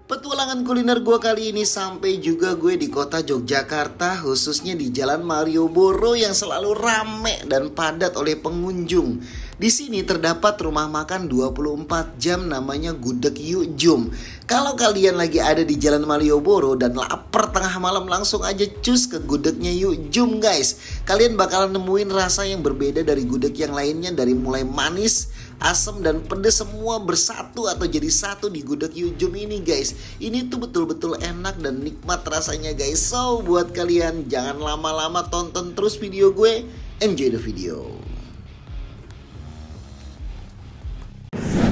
Petualangan kuliner gue kali ini sampai juga gue di kota Yogyakarta, khususnya di Jalan Malioboro yang selalu rame dan padat oleh pengunjung. Di sini terdapat rumah makan 24 jam namanya Gudeg Yuk Jum. Kalau kalian lagi ada di Jalan Malioboro dan lapar tengah malam, langsung aja cus ke gudegnya Yuk Jum guys. Kalian bakalan nemuin rasa yang berbeda dari gudeg yang lainnya, dari mulai manis, asam dan pedas semua bersatu atau jadi satu di gudeg Yuk Jum ini guys. Ini tuh betul-betul enak dan nikmat rasanya guys. So buat kalian jangan lama-lama, tonton terus video gue. Enjoy the video.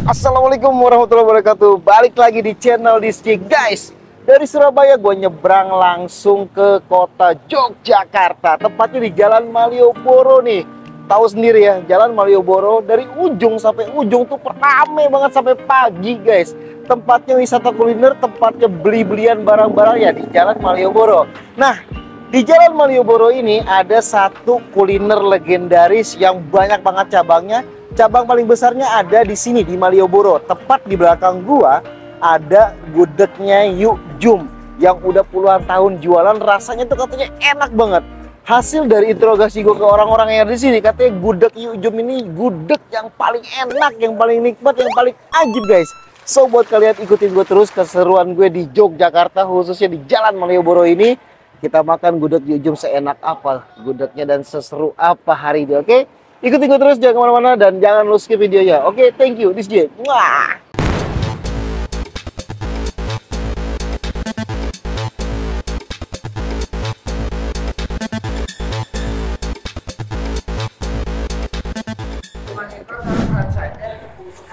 Assalamualaikum warahmatullahi wabarakatuh. Balik lagi di channel Dizky guys. Dari Surabaya gue nyebrang langsung ke kota Yogyakarta, tepatnya di Jalan Malioboro nih. Tahu sendiri ya, Jalan Malioboro dari ujung sampai ujung tuh rame banget sampai pagi guys. Tempatnya wisata kuliner, tempatnya beli-belian barang-barang ya di Jalan Malioboro. Nah, di Jalan Malioboro ini ada satu kuliner legendaris yang banyak banget cabangnya. Cabang paling besarnya ada di sini di Malioboro. Tepat di belakang gua ada gudegnya Yuk Jum yang udah puluhan tahun jualan. Rasanya tuh katanya enak banget. Hasil dari interogasi gue ke orang-orang yang ada di sini, katanya gudeg Yuk Jum ini gudeg yang paling enak, yang paling nikmat, yang paling ajib guys. So buat kalian ikutin gue terus keseruan gue di Yogyakarta, khususnya di Jalan Malioboro ini. Kita makan gudeg Yuk Jum seenak apa gudegnya dan seseru apa hari ini, oke? Ikutin gue terus, jangan kemana-mana dan jangan lu skip videonya. Oke, thank you, Dizky. Wah.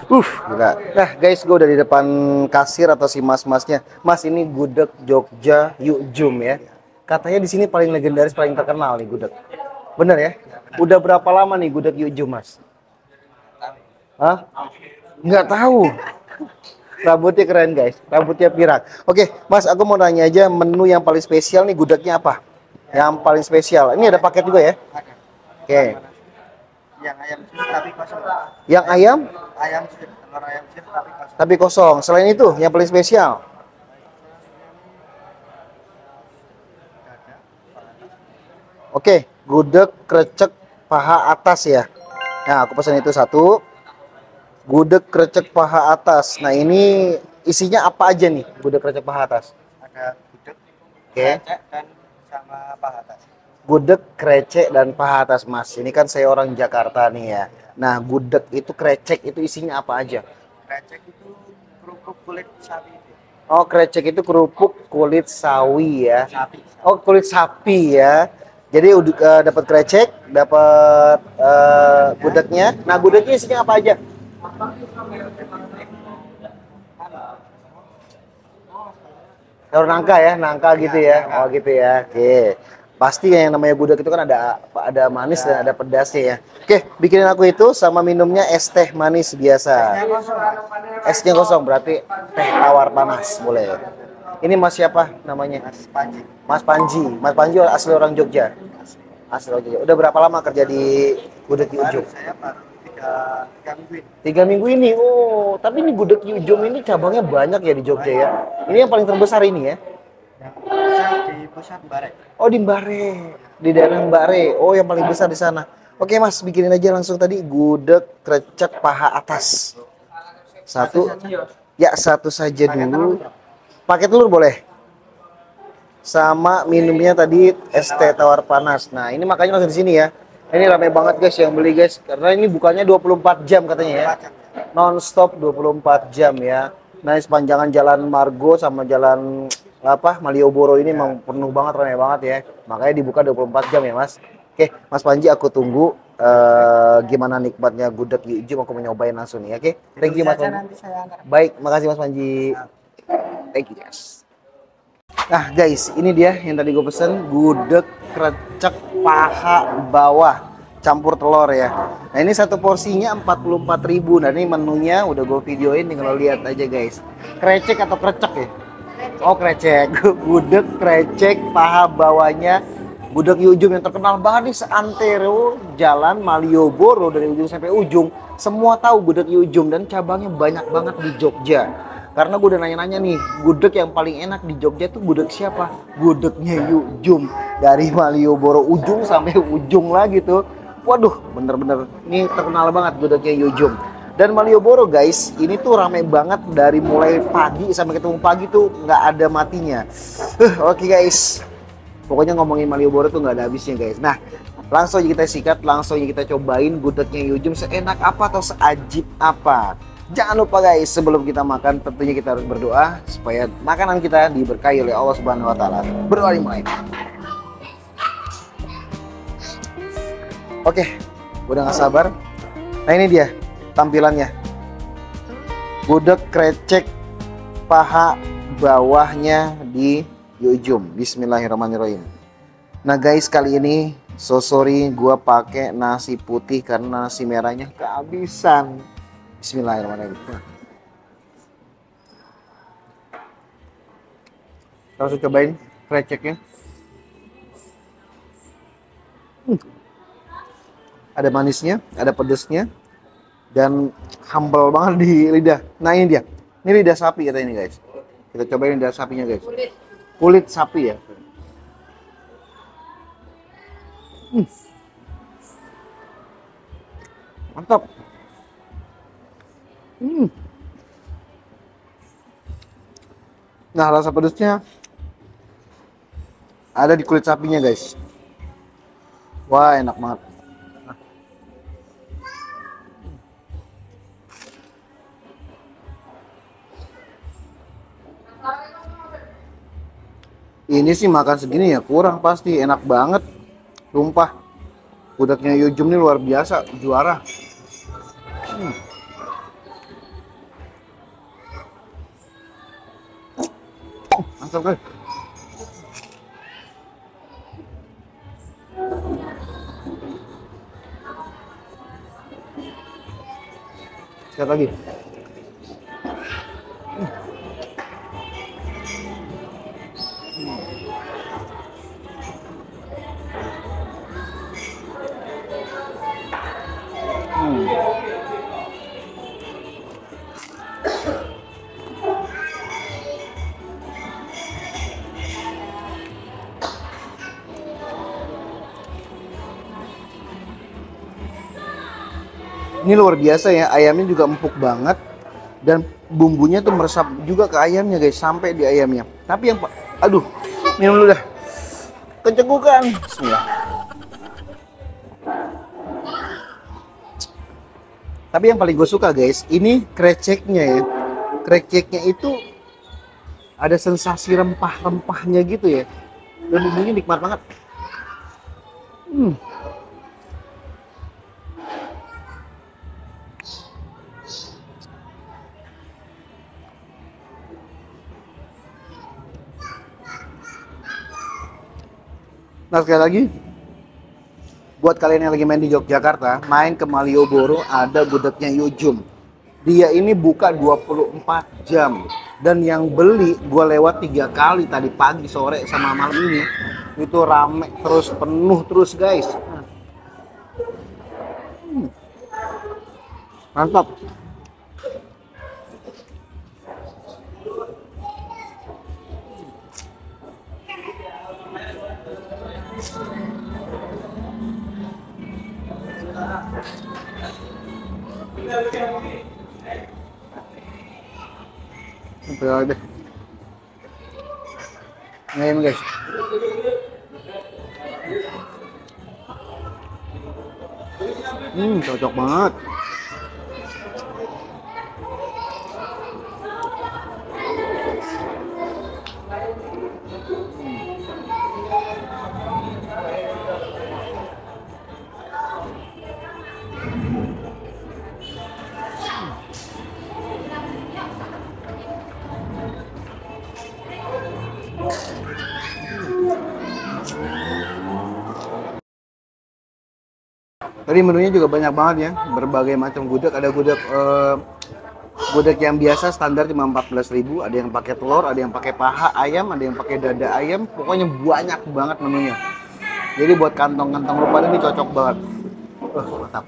Gila. Nah guys, gue udah di depan kasir atau si mas-masnya. Mas, ini gudeg Jogja Yuk Jum ya. Katanya di sini paling legendaris, paling terkenal nih gudeg. Bener ya? Udah berapa lama nih gudeg Yuk Jum, Mas? Hah? Nggak tahu. Rambutnya keren guys, rambutnya pirang. Oke, Mas, aku mau nanya aja, menu yang paling spesial nih gudegnya apa? Yang paling spesial. Ini ada paket juga ya? Oke. Yang ayam sirip tapi kosong. Yang ayam? Ayam sirip, telur ayam sirip tapi kosong. Tapi kosong. Selain itu, yang paling spesial? Oke, gudeg krecek paha atas ya. Nah, aku pesan itu satu. Gudeg krecek paha atas. Nah, ini isinya apa aja nih gudeg krecek paha atas? Ada gudeg, Oke. krecek, dan sama paha atas. Gudeg, krecek, dan paha atas, Mas. Ini kan saya orang Jakarta nih ya. Nah, gudeg itu, krecek itu isinya apa aja? Krecek itu kerupuk kulit sapi. Oh, krecek itu kerupuk kulit sawi ya. Sapi. Oh, kulit sapi ya. Jadi dapat krecek, dapat gudegnya. Nah, gudegnya isinya apa aja? Telur nangka ya, nangka gitu ya. Oh, gitu ya. Oke. Pasti yang namanya gudeg itu kan ada manis dan ada pedasnya ya. Oke, bikinin aku itu sama minumnya es teh manis biasa. Esnya kosong, berarti teh tawar panas boleh. Ini Mas siapa namanya? Mas Panji. Mas Panji. Mas Panji asli orang Jogja. Asli orang Jogja. Udah berapa lama kerja di gudeg Yuk Jum? Saya baru 3 minggu ini. 3 minggu ini. Oh, tapi ini gudeg Yuk Jum ini cabangnya banyak ya di Jogja ya. Ini yang paling terbesar ini ya. Saya di pusat Mbare. Oh, di Mbare. Di daerah Mbare. Oh, yang paling besar di sana. Oke, Mas, bikinin aja langsung tadi gudeg krecek paha atas. Satu. Ya, satu saja dulu. Pakai telur boleh. Sama minumnya tadi es teh tawar panas. Nah, ini makanya langsung di sini ya. Ini ramai banget guys yang beli guys, karena ini bukannya 24 jam katanya ya. Non-stop 24 jam ya. Nah, sepanjangan jalan Margo sama jalan Malioboro ini memang penuh banget, ramai banget ya. Makanya dibuka 24 jam ya, Mas. Oke, Mas Panji, aku tunggu gimana nikmatnya gudeg Yuk Jum, aku mau nyobain langsung nih. Oke. Thank you Mas Panji. Baik, makasih Mas Panji. Thank you guys. Nah guys, ini dia yang tadi gue pesen, gudeg krecek paha bawah campur telur ya. Nah, ini satu porsinya 44.000. Nah, ini menunya udah gue videoin, tinggal lihat aja guys. Krecek atau krecek ya? Oh, krecek. Gudeg krecek paha bawahnya gudeg Yuk Jum yang terkenal banget di seantero Jalan Malioboro, dari ujung sampai ujung. Semua tahu gudeg Yuk Jum dan cabangnya banyak banget di Jogja. Karena gue udah nanya-nanya nih, gudeg yang paling enak di Jogja tuh gudeg siapa? Gudegnya Yujum. Dari Malioboro ujung sampai ujung lagi tuh. Waduh, bener-bener ini terkenal banget gudegnya Yujum. Dan Malioboro guys, ini tuh rame banget dari mulai pagi sampai ketemu pagi tuh nggak ada matinya. Oke guys, pokoknya ngomongin Malioboro tuh nggak ada habisnya guys. Nah, langsung aja kita sikat, langsung aja kita cobain gudegnya Yujum seenak apa atau seajib apa. Jangan lupa guys, sebelum kita makan tentunya kita harus berdoa supaya makanan kita diberkahi oleh Allah Subhanahu wa taala. Berdoa dimulai. Oke, udah gak sabar. Nah ini dia tampilannya. Gudeg krecek paha bawahnya di Yujum. Bismillahirrahmanirrahim. Nah guys, kali ini so sorry gua pakai nasi putih karena nasi merahnya kehabisan. Bismillahirrahmanirrahim. Langsung cobain kreceknya. Ada manisnya, ada pedesnya, dan humble banget di lidah. Nah ini dia, ini lidah sapi kata ini guys. Kita cobain lidah sapinya guys. Kulit sapi ya. Mantap. Nah rasa pedesnya ada di kulit sapinya guys. Wah enak banget. Ini sih makan segini ya kurang pasti, enak banget. Sumpah. Gudegnya Yujum ini luar biasa, juara. Mantap guys. Sekali lagi. Ini luar biasa ya, ayamnya juga empuk banget dan bumbunya tuh meresap juga ke ayamnya guys, sampai di ayamnya. Tapi yang aduh, minum dulu dah. Kecegukan. Bismillah. Tapi yang paling gue suka guys, ini kreceknya ya. Kreceknya itu ada sensasi rempah-rempahnya gitu ya. Dan bumbunya nikmat banget. Nah sekali lagi, buat kalian yang lagi main di Yogyakarta, main ke Malioboro ada gudegnya Yujum. Dia ini buka 24 jam. Dan yang beli, gue lewat 3 kali tadi pagi, sore, sama malam ini. Itu rame terus, penuh terus guys. Mantap. Sampai lagi deh. Ngain guys. Cocok banget. Tadi menunya juga banyak banget ya, berbagai macam gudeg. Ada gudeg yang biasa standar cuma 14.000, ada yang pakai telur, ada yang pakai paha ayam, ada yang pakai dada ayam. Pokoknya banyak banget menunya. Jadi buat kantong-kantong lu pada ini cocok banget. Mantap.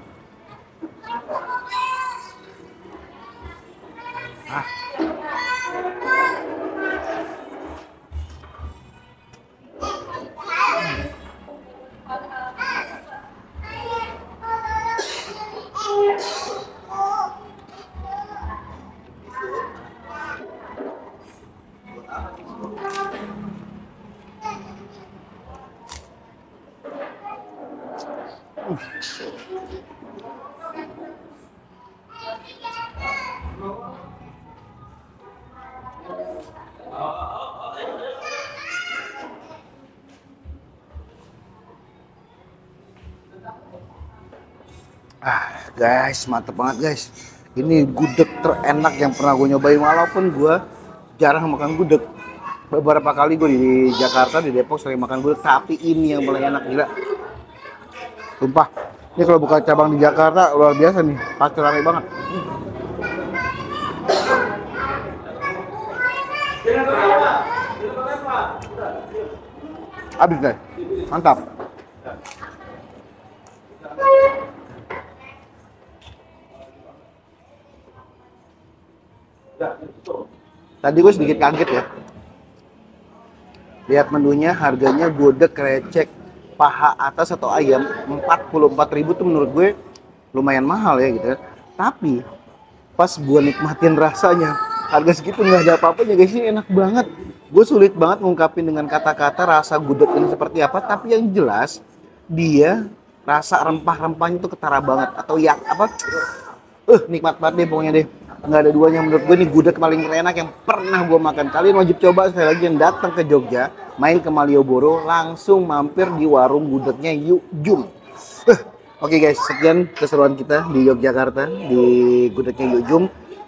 Guys, mantep banget guys. Ini gudeg terenak yang pernah gue nyobain, walaupun gue jarang makan gudeg. Beberapa kali gue di Jakarta, di Depok sering makan gudeg, tapi ini yang paling enak, gila. Sumpah, ini kalau buka cabang di Jakarta luar biasa nih, pasti rame banget. Habis guys, mantap. Tadi gue sedikit kaget ya. Lihat menunya, harganya gudeg krecek paha atas atau ayam 44.000 tuh menurut gue lumayan mahal ya gitu ya. Tapi pas gue nikmatin rasanya, harga segitu nggak ada apa-apanya guys, ini enak banget. Gue sulit banget ngungkapin dengan kata-kata rasa gudeg ini seperti apa, tapi yang jelas dia rasa rempah-rempahnya tuh ketara banget, atau yang apa, nikmat banget deh pokoknya deh. Nggak ada duanya menurut gue, ini gudeg paling enak yang pernah gue makan. Kalian wajib coba sekali lagi yang datang ke Jogja, main ke Malioboro, langsung mampir di warung gudegnya Yu Jum. Oke guys, sekian keseruan kita di Yogyakarta, di gudegnya Yu Jum.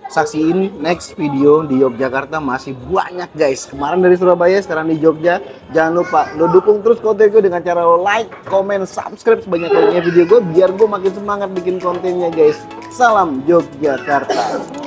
Saksiin next video di Yogyakarta, masih banyak guys. Kemarin dari Surabaya, sekarang di Jogja. Jangan lupa lo dukung terus konten gue dengan cara lo like, comment, subscribe sebanyak-banyaknya video gue, biar gue makin semangat bikin kontennya guys. Salam Yogyakarta.